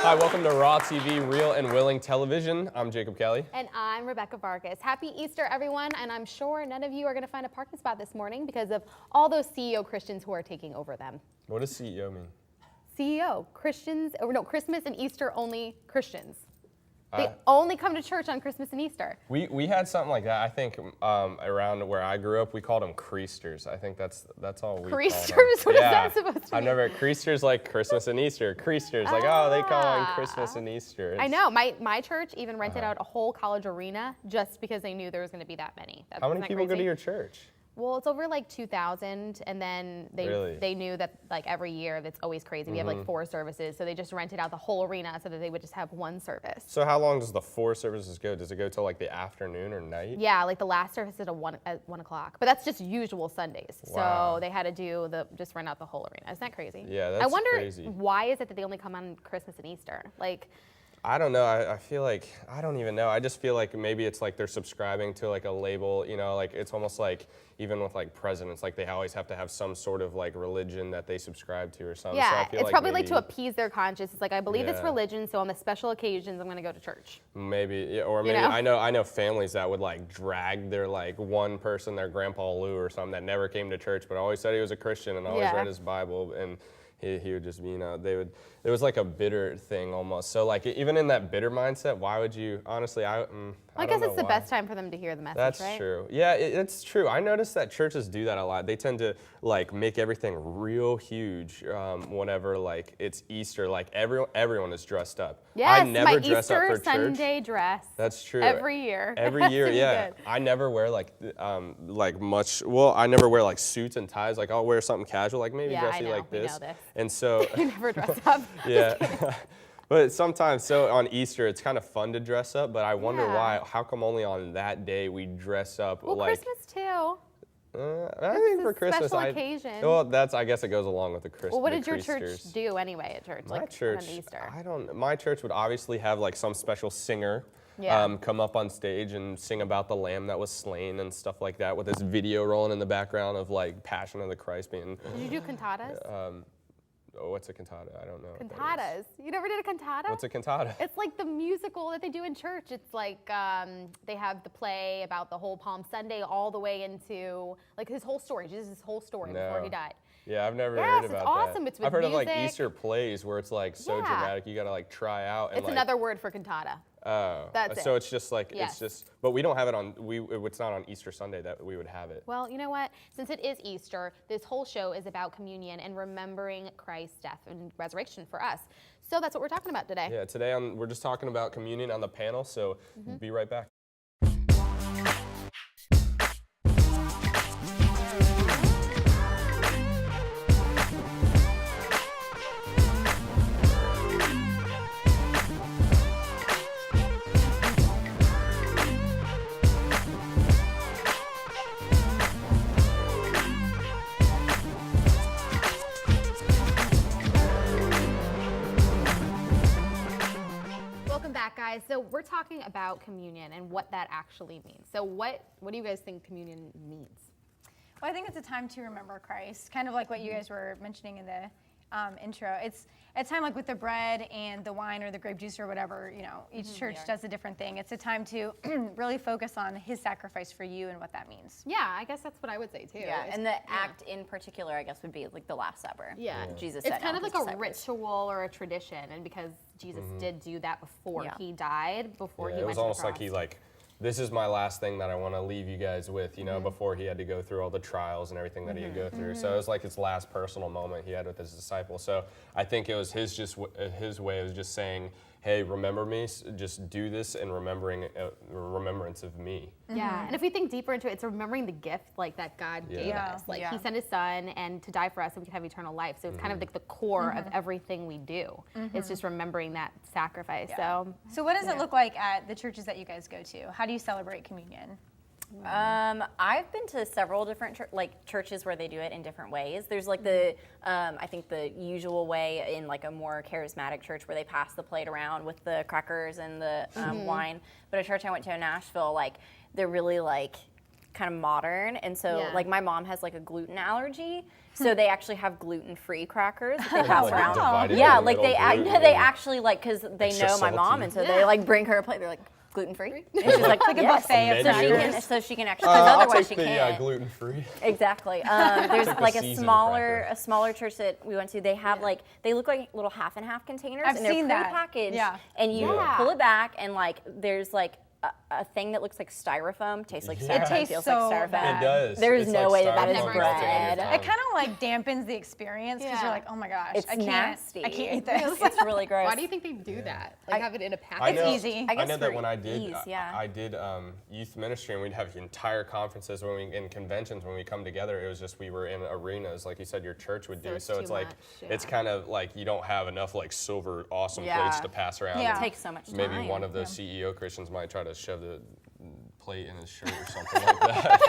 Hi, welcome to Raw TV, Real and Willing Television. I'm Jacob Kelly. And I'm Rebecca Vargas. Happy Easter, everyone. And I'm sure none of you are going to find a parking spot this morning because of all those CEO Christians who are taking over them. What does CEO mean? CEO, Christians, or no, Christmas and Easter only Christians. They only come to church on Christmas and Easter. We had something like that. I think around where I grew up, we called them creasters. I think that's all we Creasters? called them. What is that supposed to I've mean? never creasters like Christmas and Easter. Creasters like they call on Christmas and Easter. I know. My church even rented out a whole college arena just because they knew there was going to be that many. How many people go to your church? Well, it's over like 2,000, and then they knew that like every year that's always crazy. We have like 4 services, so they just rented out the whole arena so that they would just have one service. So how long does the 4 services go? Does it go till like the afternoon or night? Yeah, like the last service is at 1 o'clock, but that's just usual Sundays. Wow. So they had to do just rent out the whole arena. Isn't that crazy? Yeah, that's I wonder crazy. why is it that they only come on Christmas and Easter? Like, I don't know. I feel like, I don't even know. I just feel like maybe it's like they're subscribing to like a label, you know, like it's almost like even with like presidents, like they always have to have some sort of like religion that they subscribe to or something. yeah, So I feel it's like probably maybe, like to appease their conscience. It's like, I believe it's Yeah. religion, so on the special occasions, I'm going to go to church. Maybe, yeah, or maybe, know? I know families that would like drag their like one person, their grandpa Lou or something that never came to church, but always said he was a Christian and always Yeah. read his Bible, and he would just be, you know, it was like a bitter thing almost. So like even in that bitter mindset, why would you, honestly, I I don't guess it's know the why. best time for them to hear the message, That's right? true. Yeah, it's true. I noticed that churches do that a lot. They tend to like make everything real huge whenever like it's Easter. Like everyone is dressed up. Yes, I never my dress Easter up for church. Sunday dress. That's true. Every year. Every Has year, to be yeah. good. I never wear like much. Well, I never wear like suits and ties. Like I'll wear something casual, like maybe Yeah, I dressy know. like We this. know this. And so You never dress up. yeah. But sometimes, so on Easter, it's kind of fun to dress up, but I wonder Yeah. why, how come only on that day we dress up Well, like. Christmas too. I think a for Christmas, special occasion. well, I guess it goes along with the Christmas. Well, what did your church do anyway at church? My like church, on Easter? my church would obviously have like some special singer Yeah. come up on stage and sing about the lamb that was slain and stuff like that with this video rolling in the background of like Passion of the Christ being, Did you do cantatas? what's a cantata? I don't know. what that is. Cantatas. You never did a cantata? What's a cantata? It's like the musical that they do in church. It's like they have the play about the whole Palm Sunday all the way into like his whole story, Jesus' whole story before he No. died. Yeah, I've never Yes, heard it's about awesome. that. It's with I've heard of like music. Easter plays where it's like so Yeah. dramatic you gotta like try out. And It's like, another word for cantata. Oh, That's so it. it's just like Yes. it's just, but we don't have it on. It's not on Easter Sunday that we would have it. Well, you know what? Since it is Easter, this whole show is about communion and remembering Christ's death and resurrection for us. So that's what we're talking about today. Yeah, today we're just talking about communion on the panel. So be right back. Welcome back, guys. So we're talking about communion and what that actually means. So what do you guys think communion means? Well, I think it's a time to remember Christ, kind of like what you guys were mentioning in the intro. It's a time like with the bread and the wine or the grape juice or whatever, you know, each church does a different thing. It's a time to really focus on his sacrifice for you and what that means. Yeah, I guess that's what I would say too. Yeah, and the act in particular, I guess, would be like the Last Supper. Yeah. Jesus It's sat kind down of with like his a disciples. ritual or a tradition, and because Jesus did do that before Yeah. he died, before he Yeah, it went was to the almost like cross. he like, this is my last thing that I want to leave you guys with, you know, before he had to go through all the trials and everything that he had to go through. So it was like his last personal moment he had with his disciples. So I think it was his way of just saying, hey, remember me, just do this in remembrance of me. Yeah, and if we think deeper into it, it's remembering the gift like that God gave Yeah. us. Like Yeah. he sent his son and to die for us so we could have eternal life. So it's kind of like the core of everything we do. It's just remembering that sacrifice. So So what does it look like at the churches that you guys go to? How do you celebrate communion? I've been to several different churches where they do it in different ways. There's like the, I think the usual way in like a more charismatic church where they pass the plate around with the crackers and the wine. But a church I went to in Nashville, like they're really like kind of modern, and so Yeah. like my mom has like a gluten allergy, so they actually have gluten-free crackers that they pass Like, around. divided Yeah, in the like they middle, gluten they and actually like because they extra know my mom, salty. and so Yeah. they like bring her a plate. They're like gluten-free, and she's like Like a yes. buffet of So she menu. can actually because I'll otherwise take she the can't. gluten-free. Exactly. There's Like a like a seasoned smaller cracker. a smaller church that we went to. They have like they look like little half and half containers, I've and they're seen that. prepackaged. Yeah. And you Yeah. pull it back, and like there's like a thing that looks like styrofoam, tastes like Yeah. styrofoam, It tastes feels so like styrofoam. bad. It does. There's It's no like way that is styrofoam melting on your bread. tongue. It kind of like dampens the experience because Yeah. you're like, oh my gosh, It's I can't, nasty. I can't eat this. It's really gross. Why do you think they do that? Like have it in a I package? know, easy. I I guess know that for when I did, ease, yeah. I did youth ministry, and we'd have entire conferences when we in conventions when we come together. It was just we were in arenas, like you said, your church would So do. it's So too it's like much, it's yeah. kind of like you don't have enough like silver awesome Yeah. plates to pass around. Yeah. It takes so much time. Maybe one of those CEO Christians might try to shove the plate in his shirt or something like that.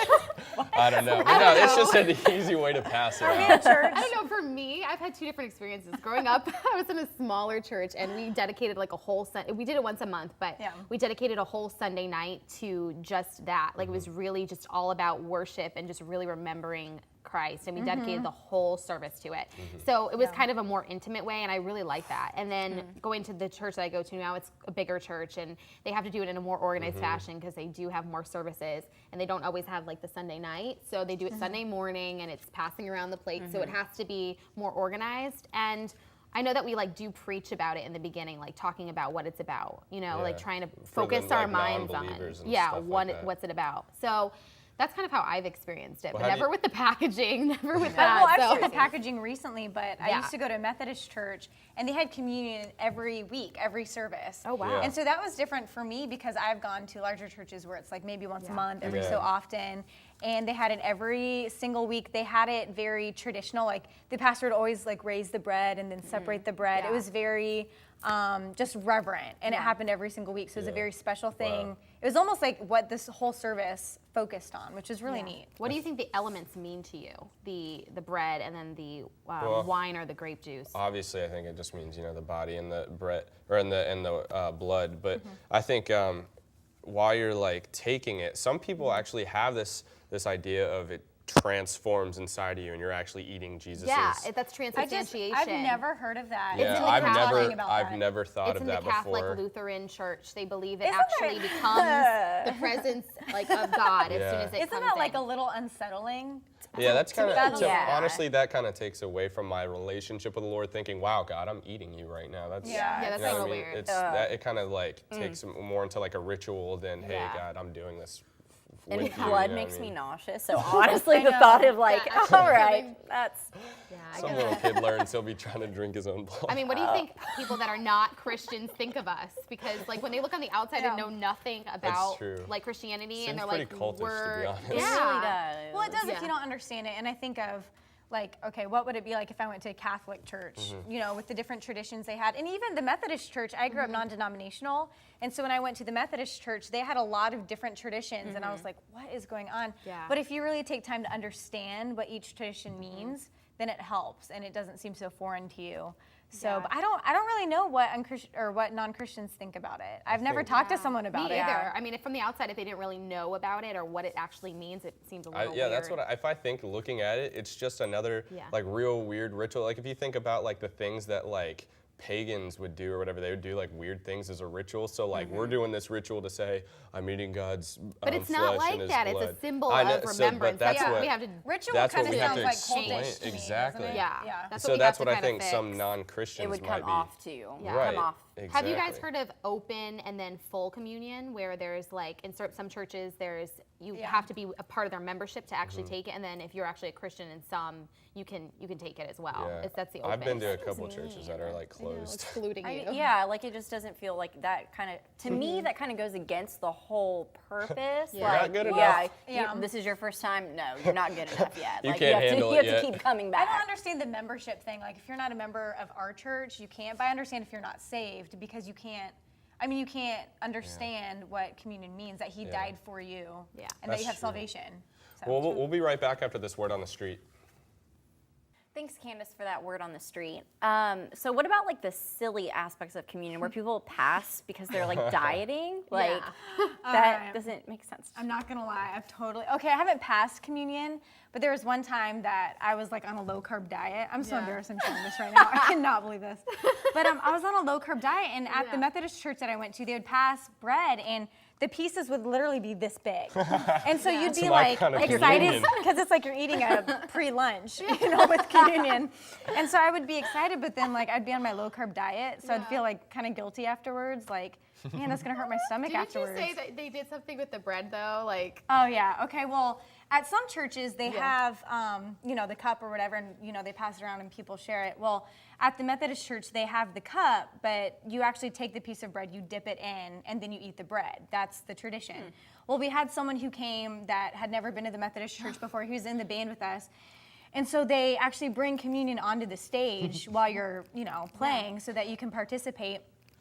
I don't know. But no, it's just an easy way to pass it out. Church. I don't know. For me, I've had two different experiences. Growing up, I was in a smaller church, and we dedicated like a whole Sunday. We did it once a month, but Yeah. we dedicated a whole Sunday night to just that. Like it was really just all about worship and just really remembering Christ, and we dedicated the whole service to it. So it was kind of a more intimate way, and I really like that. And then going to the church that I go to now, it's a bigger church, and they have to do it in a more organized fashion because they do have more services, and they don't always have like the Sunday night. So they do it Sunday morning, and it's passing around the plate. So it has to be more organized. And I know that we like do preach about it in the beginning, like talking about what it's about, you know, like Yeah. trying to For the, focus our like, minds on, non-believers and yeah, stuff like that. what's it about. So that's kind of how I've experienced it, Well, but how do never you- with the packaging, never with Well, that. I've so. started packaging recently, but I Yeah. used to go to a Methodist church, and they had communion every week, every service. Oh, wow. Yeah. And so that was different for me because I've gone to larger churches where it's like maybe once a Yeah. month, every Yeah. so often, and they had it every single week. They had it very traditional, like the pastor would always like raise the bread and then separate the bread. Yeah. It was very just reverent, and it happened every single week. So it was a Yeah. very special thing. Wow. It was almost like what this whole service focused on, which is really Yeah. neat. What do you think the elements mean to you? The bread and then the Well, wine or the grape juice? Obviously, I think it just means the body and the bread or in the blood. But I think while you're like taking it, some people actually have this idea of it transforms inside of you, and you're actually eating Jesus's. Yeah, that's transubstantiation. I've never heard of that. Yeah, in the I've Catholic- never, about I've that. never thought It's of in that the Catholic before. Lutheran Church. They believe it Isn't actually becomes the presence like of God as soon Yeah. as it Isn't comes that like in. a little unsettling? Yeah, that's kind that'll- of yeah. honestly that kind of takes away from my relationship with the Lord. Thinking, wow, God, I'm eating you right now. That's Yeah. Yeah, that's you know a what I little mean? weird. It's that it kind of like takes more into like a ritual than hey, Yeah. God, I'm doing this. And with you, blood you know makes what I me mean? nauseous. So honestly, the know. thought of like, Yeah, actually all right, having- that's Yeah, I Some guess. little kid learns he'll be trying to drink his own blood. I mean, what do you think people that are not Christians think of us? Because like when they look on the outside and Yeah. know nothing about true. like Christianity, Seems and they're pretty like, cultish, to be we're honest. it yeah. really does. Well, it does if Yeah. you don't understand it. And I think of like, okay, what would it be like if I went to a Catholic church, Mm-hmm. you know, with the different traditions they had? And even the Methodist church, I grew up non-denominational. And so when I went to the Methodist church, they had a lot of different traditions. And I was like, what is going on? Yeah. But if you really take time to understand what each tradition means, then it helps and it doesn't seem so foreign to you. So, Yeah. but I don't really know what what non-Christians think about it. I've never talked to someone about Me it. either. I mean, if from the outside, if they didn't really know about it or what it actually means, it seems a little Yeah, weird. that's what if I think looking at it, it's just another Yeah. like real weird ritual. Like if you think about like the things that like pagans would do or whatever, they would do like weird things as a ritual. So like we're doing this ritual to say I'm eating God's But it's not flesh like and his that. blood. It's a symbol I know, of so- but remembrance. that's That's what what we have to. Ritual That's what kind of we have sounds to like explain. cultish to me, Exactly. doesn't it? Yeah. Yeah. That's so what we that's have what to I kinda think some fix. non-Christians it would might come be. off too. Yeah. Right. Come off. Have you guys exactly. heard of open and then full communion, where there's like in some churches you Yeah. have to be a part of their membership to actually Mm-hmm. take it, and then if you're actually a Christian in some, you can take it as well. Yeah. That's the open. I've been to a couple churches that are like closed. excluding you. Yeah, like it just doesn't feel like that kind of, to me, that kind of goes against the whole purpose. Yeah. Like, Not good yeah, enough. Yeah. this is your first time? No, you're not good enough yet. You Like, can't have handle to, it You have yet. to keep coming I don't back. understand the membership thing. Like, if you're not a member of our church, you can't. But I understand if you're not saved because you can't. I mean, you can't understand what communion means, that He Yeah. died for you, Yeah. and that That's you have true. salvation. So. Well, we'll be right back after this word on the street. Thanks, Candace, for that word on the street. So what about like the silly aspects of communion where people pass because they're like dieting? Like that doesn't make sense. I'm not gonna lie, I haven't passed communion, but there was one time that I was like on a low carb diet. I'm so embarrassed I'm sharing this right now. I cannot believe this. But I was on a low carb diet, and at the Methodist church that I went to, they would pass bread, and the pieces would literally be this big. And so you'd be like excited because it's like you're eating a pre-lunch, with communion. And so I would be excited, but then like I'd be on my low carb diet, so I'd feel like kind of guilty afterwards, like, man, that's gonna hurt my stomach afterwards. Did you say that they did something with the bread though? Like, oh yeah, okay, well, at some churches they have, the cup or whatever, and they pass it around and people share it. Well, at the Methodist church they have the cup, but you actually take the piece of bread, you dip it in, and then you eat the bread. That's the tradition. Well, we had someone who came that had never been to the Methodist church before. He was in the band with us. And so they actually bring communion onto the stage while you're, playing so that you can participate.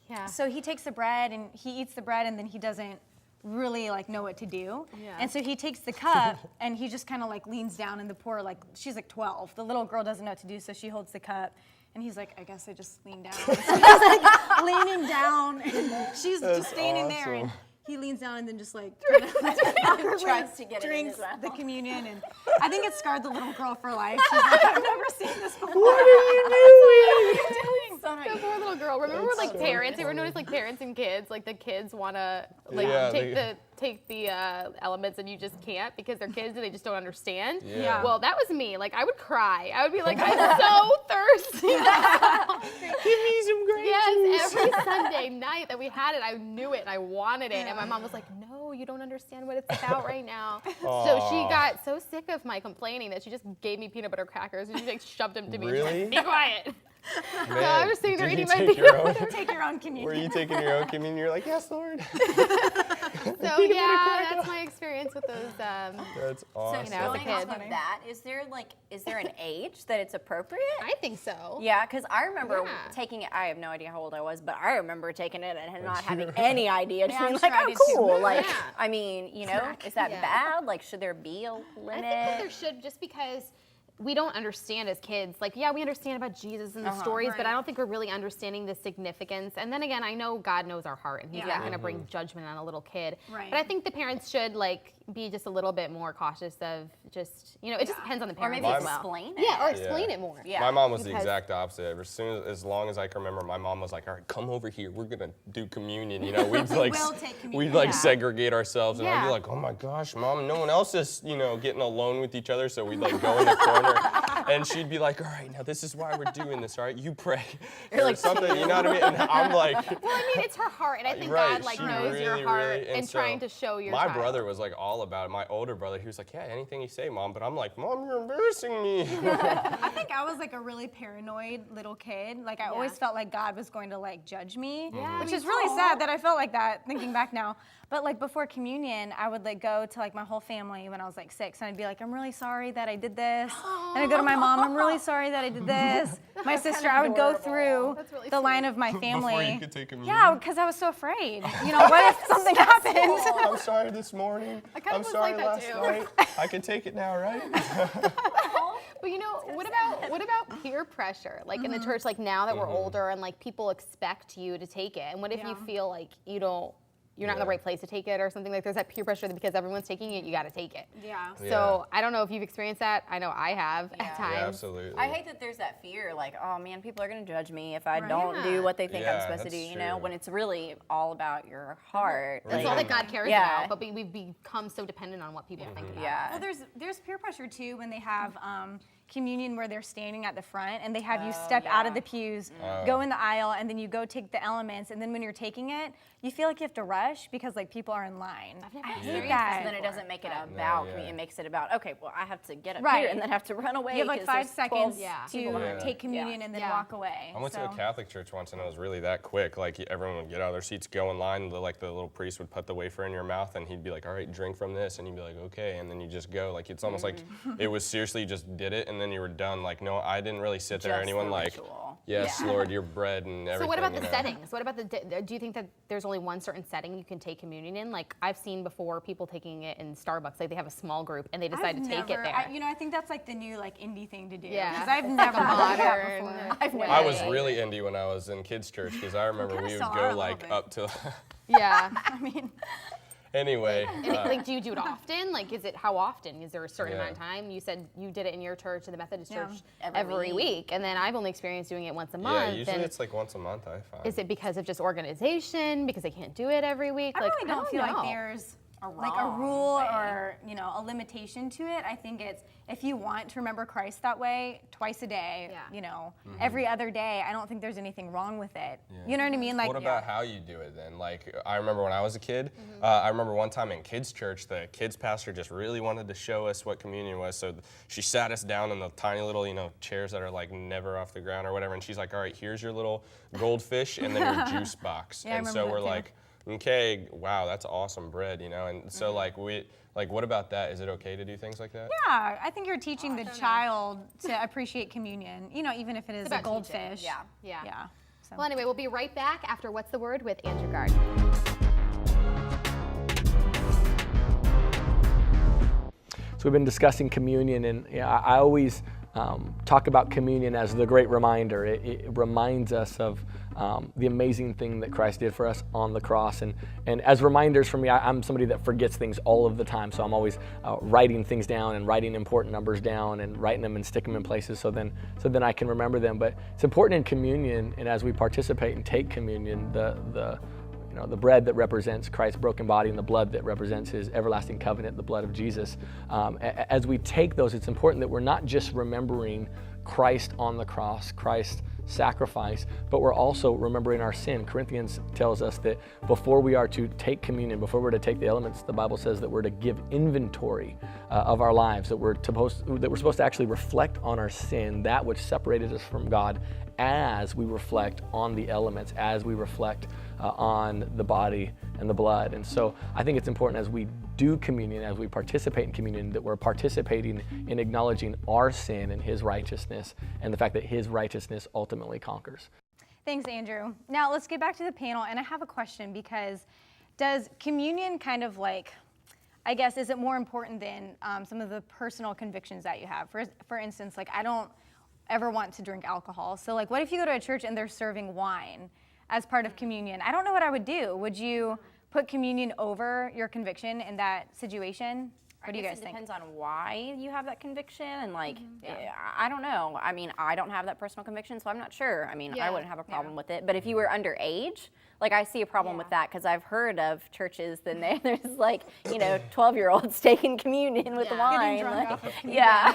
yeah. So he takes the bread and he eats the bread, and then he doesn't really like know what to do. Yeah. And so he takes the cup and he just kind of like leans down, and the poor, like, she's like 12. The little girl doesn't know what to do, so she holds the cup. And he's like, I guess I just lean down. So he's like leaning down, and she's just standing there, and he leans down and then just like Tries to get it in drinks his mouth. the communion, and I think it scarred the little girl for life. She's like, I've never seen this before. What are you doing? So The poor little girl. Remember, like parents. You ever notice, like parents and kids, like the kids want to like take the elements, and you just can't because they're kids and they just don't understand. Yeah. Well, that was me. Like I would cry. I would be like, I'm so thirsty. Give me some grape Yes, juice. every Sunday night that we had it, I knew it and I wanted it. And my mom was like, no, you don't understand what it's about right now. So she got so sick of my complaining that she just gave me peanut butter crackers and she like shoved them to me. She's Really? like, be quiet. Man, So I was sitting there did you eating my take peanut your butter. own? Take your own communion. Were you taking your own communion? You're like, yes, Lord. So yeah, that's my experience with those. That's awesome. you know, as a Going kid. off of that, is there an age that it's appropriate? I think so. Yeah, because I remember Yeah. taking it. I have no idea how old I was, but I remember taking it and not having any idea. Just Yeah, being I'm like, sure I oh, did too. cool. Like, Yeah. I mean, is that Yeah. bad? Like, should there be a I limit? think that there should, just because we don't understand as kids. Like, yeah, we understand about Jesus and the stories, but I don't think we're really understanding the significance. And then again, I know God knows our heart, and He's not going to bring judgment on a little kid. Right. But I think the parents should be just a little bit more cautious of just, it just depends on the Or parents maybe as well. explain it. Yeah, or explain it more. Yeah. My mom was the Because- exact opposite. As long as I can remember, my mom was like, all right, come over here. We're going to do communion. We'd like, will take communion. we'd like Yeah. segregate ourselves. And I'd be Yeah. like, oh my gosh, Mom, no one else is, getting alone with each other. So we'd like go in the corner and she'd be like, all right, now this is why we're doing this, all right? You pray. Or like, something, you know what I mean? And I'm like, Well, I mean, it's her heart, and I think right, God she knows your really, heart really- and so trying to show your My child. brother was like all about it. My older brother, he was like, yeah, anything you say, Mom. But I'm like, Mom, you're embarrassing me. I think I was like a really paranoid little kid. Like I always felt like God was going to like judge me, which is really sad that I felt like that thinking back now. But like before communion, I would like go to like my whole family when I was like 6, and I'd be like, I'm really sorry that I did this. And I'd go to my mom, I'm really sorry that I did this. My sister, I would go through That's really the line of my family. Before you could take communion. Yeah, because I was so afraid. What if something happened? Oh, I'm sorry this morning. kinda I'm was sorry like that last too. night. I can take it now, right? But what about peer pressure? Like in the church, like now that we're older and like people expect you to take it. And what if you feel like you're not in the right place to take it or something? Like there's that peer pressure that because everyone's taking it, you got to take it. Yeah. So I don't know if you've experienced that. I know I have at times. Yeah, absolutely. I hate that there's that fear, like, oh man, people are gonna judge me if I don't do what they think I'm Yeah, supposed to do, that's you know, true. when it's really all about your heart. That's like- all that God cares Yeah. about. But we've become so dependent on what people think about. Yeah. Well, there's peer pressure too when they have communion where they're standing at the front and they have you step out of the pews, go in the aisle, and then you go take the elements. And then when you're taking it, you feel like you have to rush because like people are in line. I hate that. Then it doesn't make it about yeah. me. It makes it about, okay, well, I have to get up Right. here and then have to run away. You have like 'cause 5 there's 12 seconds people to behind me. take communion and then Yeah. walk away. I went to So- a Catholic church once, and it was really that quick. Like everyone would get out of their seats, go in line. The little priest would put the wafer in your mouth, and he'd be like, "All right, drink from this," and you'd be like, "Okay," and then you just go. Like it's almost like it was seriously you just did it, and then you were done. Like no, I didn't really sit there. Just Anyone the like ritual. yes, Lord, your bread and everything. So what about you the know. settings? What about do you think that there's only one certain setting you can take communion in? Like I've seen before people taking it in Starbucks, like they have a small group and they decide to take it there. I think that's like the new like indie thing to do. Yeah. Because I've never done that modern before. I've never I was done it. really indie when I was in kids' church because I remember kinda we would still are a go little like bit. up to. Yeah. I mean, Anyway, Like, do you do it often? Like, is it how often? Is there a certain Yeah. amount of time? You said you did it in your church, in the Methodist Yeah. church, Every every week, and then I've only experienced doing it once a yeah, month. usually and it's like once a month. I find. is it because of just organization? Because they can't do it every week? I like, really don't feel know. like there's A like a wrong rule way. or a limitation to it. I think it's if you want to remember Christ that way twice a day, Yeah. every other day. I don't think there's anything wrong with it. You know what I mean? Like What about how you do it then? Like, I remember when I was a kid, Mm-hmm. I remember one time in kids' church, the kids pastor just really wanted to show us what communion was. So she sat us down in the tiny little, chairs that are like never off the ground or whatever. And she's like, all right, here's your little goldfish and then your juice box. Yeah, I and so remember we're that too. like, okay, wow, that's awesome bread, And so what about that? Is it okay to do things like that? Yeah, I think you're teaching the child to appreciate communion. Even if it is a about teaching. goldfish. Yeah. Yeah. So. Well, anyway, we'll be right back after What's the Word with Andrew Gard. So we've been discussing communion, and I always talk about communion as the great reminder. It reminds us of the amazing thing that Christ did for us on the cross. And as reminders for me, I'm somebody that forgets things all of the time. So I'm always writing things down and writing important numbers down and writing them and sticking them in places so then I can remember them. But it's important in communion, and as we participate and take communion, the bread that represents Christ's broken body and the blood that represents his everlasting covenant, the blood of Jesus. As we take those, it's important that we're not just remembering Christ on the cross, Christ's sacrifice, but we're also remembering our sin. Corinthians tells us that before we are to take communion, before we're to take the elements, the Bible says that we're to give inventory of our lives, that we're supposed to actually reflect on our sin, that which separated us from God, as we reflect on the elements, as we reflect on the body and the blood. And so I think it's important as we do communion, as we participate in communion, that we're participating in acknowledging our sin and his righteousness and the fact that his righteousness ultimately conquers. Thanks, Andrew. Now let's get back to the panel, and I have a question because does communion kind of like, I guess, is it more important than some of the personal convictions that you have? For instance, like I don't ever want to drink alcohol. So like what if you go to a church and they're serving wine as part of communion? I don't know what I would do. Would you put communion over your conviction in that situation? What do you guys It think? depends on why you have that conviction, and I don't know. I mean, I don't have that personal conviction, so I'm not sure. I mean, I wouldn't have a problem with it. But if you were underage, like I see a problem with that because I've heard of churches then there's like 12-year-olds taking communion with wine. drunk off of Yeah.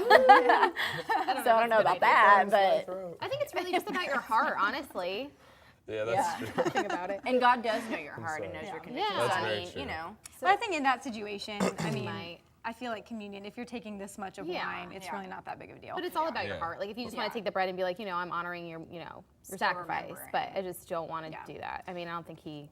So I don't know about that, but I think it's really just about your heart, honestly. Yeah, that's true. Think about it. and God does know your heart and knows your convictions. Yeah. That's So, I very mean, true. But I think in that situation, I mean, Might. I feel like communion, if you're taking this much of Yeah. wine, it's really not that big of a deal. But it's all about your Yeah. heart. Like if you just want to take the bread and be like, I'm honoring your, your sacrifice, remembering. but I just don't want to Yeah. do that. I mean, I think he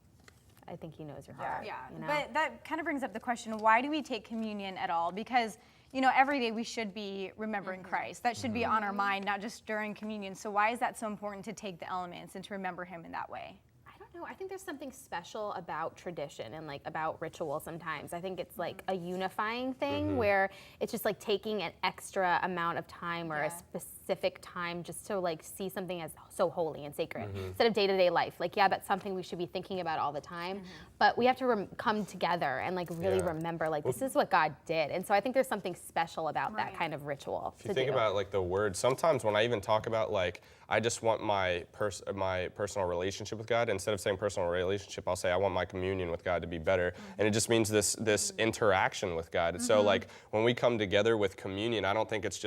knows your heart. Yeah, you know? but that kind of brings up the question, why do we take communion at all? Because, every day we should be remembering Christ. That should be on our mind, not just during communion. So why is that so important to take the elements and to remember him in that way? I don't know. I think there's something special about tradition and like about ritual sometimes. I think it's like a unifying thing where it's just like taking an extra amount of time or a specific time just to like see something as so holy and sacred instead of day-to-day life. Like, that's something we should be thinking about all the time, but we have to come together and like really Yeah. remember like this is what God did. And so I think there's something special about that kind of ritual. If you think about like the word, sometimes when I even talk about like I just want my personal relationship with God, instead of saying personal relationship, I'll say I want my communion with God to be better, and it just means this interaction with God. So like when we come together with communion, I don't think it's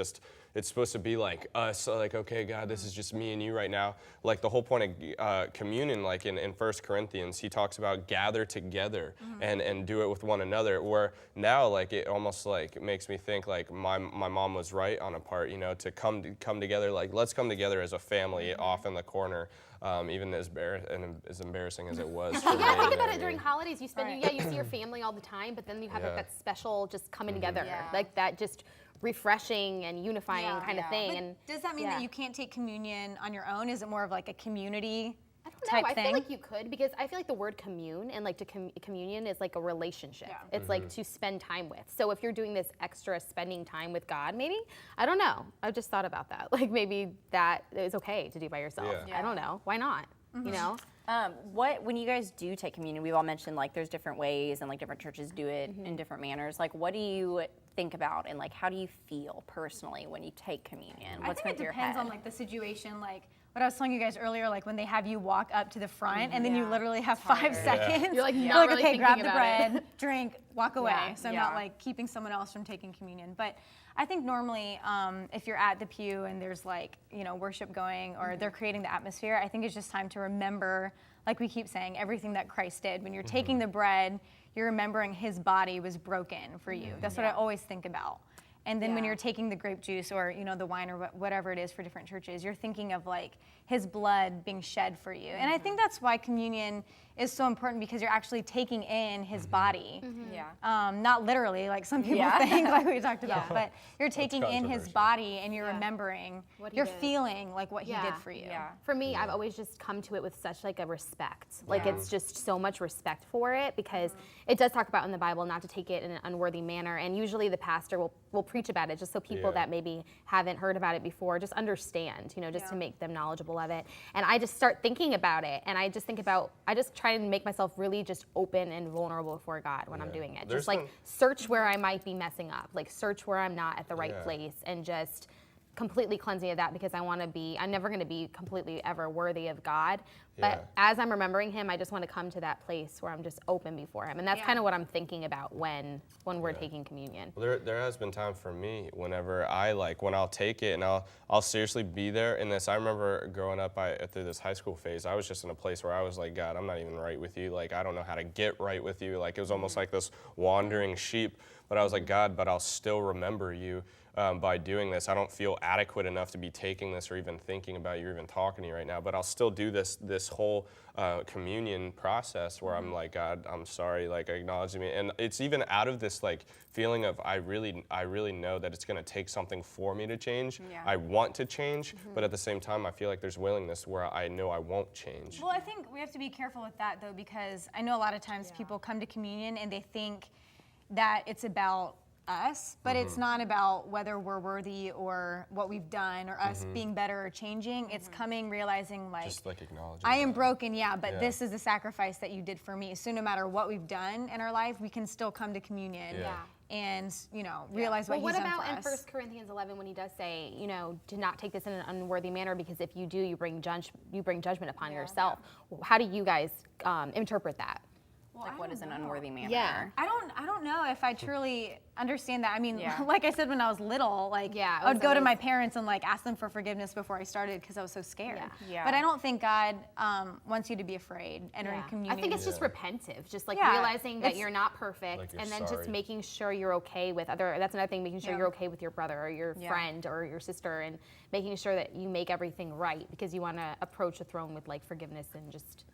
supposed to be like us, like, okay, God, this is just me and you right now. Like the whole point of communion, like in 1 Corinthians, he talks about gather together and do it with one another, where now like it almost like makes me think like my mom was right on a part, to come together, like let's come together as a family off in the corner even as embarrassing as it was for me. Yeah, think you know about what it I during mean? holidays. You spend, you see your family all the time, but then you have like Yeah. that special just coming together, Yeah. like that just refreshing and unifying kind of thing. But And does that mean yeah. that you can't take communion on your own? Is it more of like a community I don't know. type I thing? feel like you could, because I feel like the word commune and like to communion is like a relationship. Yeah. It's like to spend time with. So if you're doing this extra spending time with God, maybe, I don't know. I just thought about that. Like maybe that is okay to do by yourself. Yeah. I don't know. Why not? You know? When you guys do take communion, we've all mentioned like there's different ways and like different churches do it in different manners. Like, what do you think about and like how do you feel personally when you take communion? I What's think going through it your head? depends on like the situation. Like what I was telling you guys earlier, like when they have you walk up to the front and then you literally have 5 seconds. You're like You're not like, really okay, thinking grab the about bread, it. drink, walk away. Yeah, So I'm not yeah. like keeping someone else from taking communion. But I think normally if you're at the pew and there's like, worship going or they're creating the atmosphere, I think it's just time to remember, like we keep saying, everything that Christ did. When you're taking the bread, you're remembering his body was broken for you. That's what I always think about. And then when Yeah. you're taking the grape juice or the wine or whatever it is for different churches, you're thinking of like his blood being shed for you. And I think that's why communion is so important, because you're actually taking in his body. Yeah. Not literally like some people Yeah. think, like we talked about, but you're taking in his controversial. body and you're remembering, What he you're did. feeling like what he Yeah. did for you. Yeah. For me, I've always just come to it with such like a respect. Like it's just so much respect for it, because it does talk about in the Bible not to take it in an unworthy manner. And usually the pastor will preach about it just so people Yeah. that maybe haven't heard about it before just understand, just to Yeah. make them knowledgeable of it. And I just start thinking about it, and I just try and make myself really just open and vulnerable before God when I'm Yeah. doing it. There's Just like been- search where I might be messing up, like search where I'm not at the right Yeah. place, and just completely cleanse me of that, because I'm never going to be completely ever worthy of God. But Yeah. as I'm remembering him, I just want to come to that place where I'm just open before him. And that's Yeah. kind of what I'm thinking about when we're taking communion. Well, there has been time for me whenever when I'll take it and I'll seriously be there in this. I remember growing up through this high school phase, I was just in a place where I was like, God, I'm not even right with you. Like, I don't know how to get right with you. Like, it was almost like this wandering sheep. But I was like, God, but I'll still remember you by doing this. I don't feel adequate enough to be taking this or even thinking about you or even talking to you right now. But I'll still do this whole communion process where I'm like, God, I'm sorry, like acknowledge me. And it's even out of this like feeling of I really know that it's going to take something for me to change. Yeah. I want to change, but at the same time, I feel like there's willingness where I know I won't change. Well, I think we have to be careful with that though, because I know a lot of times people come to communion and they think that it's about us, but it's not about whether we're worthy or what we've done or us being better or changing. It's coming, realizing like, Just like acknowledging. I am that. broken, but Yeah. this is the sacrifice that you did for me. So no matter what we've done in our life, we can still come to communion Yeah. and, realize Well, what what he's done about for in us. 1 Corinthians 11 when he does say, to not take this in an unworthy manner, because if you do, you bring judgment upon yourself. How do you guys interpret that? Like, what is an unworthy manner? Yeah. I don't know if I truly understand that. I mean, Yeah. like I said, when I was little, like Yeah, it I would was go to always- my parents and like ask them for forgiveness before I started because I was so scared. Yeah. Yeah. But I don't think God wants you to be afraid entering Yeah. communion. I think it's just repentive, just like Yeah, realizing that it's- you're not perfect, Like you're and then sorry. just making sure you're okay with that's another thing, making sure Yeah. you're okay with your brother or your Yeah. friend or your sister, and making sure that you make everything right, because you want to approach the throne with like forgiveness and just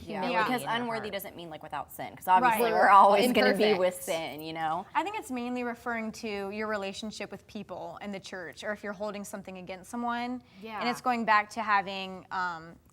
Yeah, humility because in your unworthy heart. doesn't mean like without sin, because obviously Right. we're always going to be Imperfect. with sin, I think it's mainly referring to your relationship with people in the church, or if you're holding something against someone. Yeah. And it's going back to having,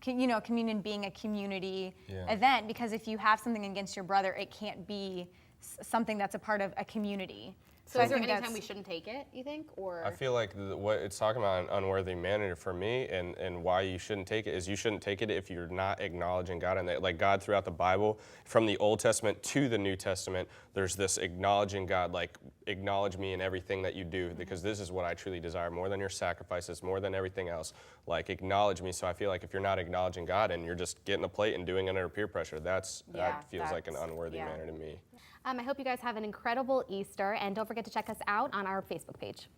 communion being a community Yeah. event, because if you have something against your brother, it can't be something that's a part of a community. So I is there think any time that's- we shouldn't take it, you think? Or I feel like what it's talking about an unworthy manner for me, and why you shouldn't take it is you shouldn't take it if you're not acknowledging God. And that, like God throughout the Bible, from the Old Testament to the New Testament, there's this acknowledging God, like acknowledge me in everything that you do, because this is what I truly desire more than your sacrifices, more than everything else. Like acknowledge me. So I feel like if you're not acknowledging God and you're just getting a plate and doing it under peer pressure, that feels like an unworthy manner to me. I hope you guys have an incredible Easter, and don't forget to check us out on our Facebook page.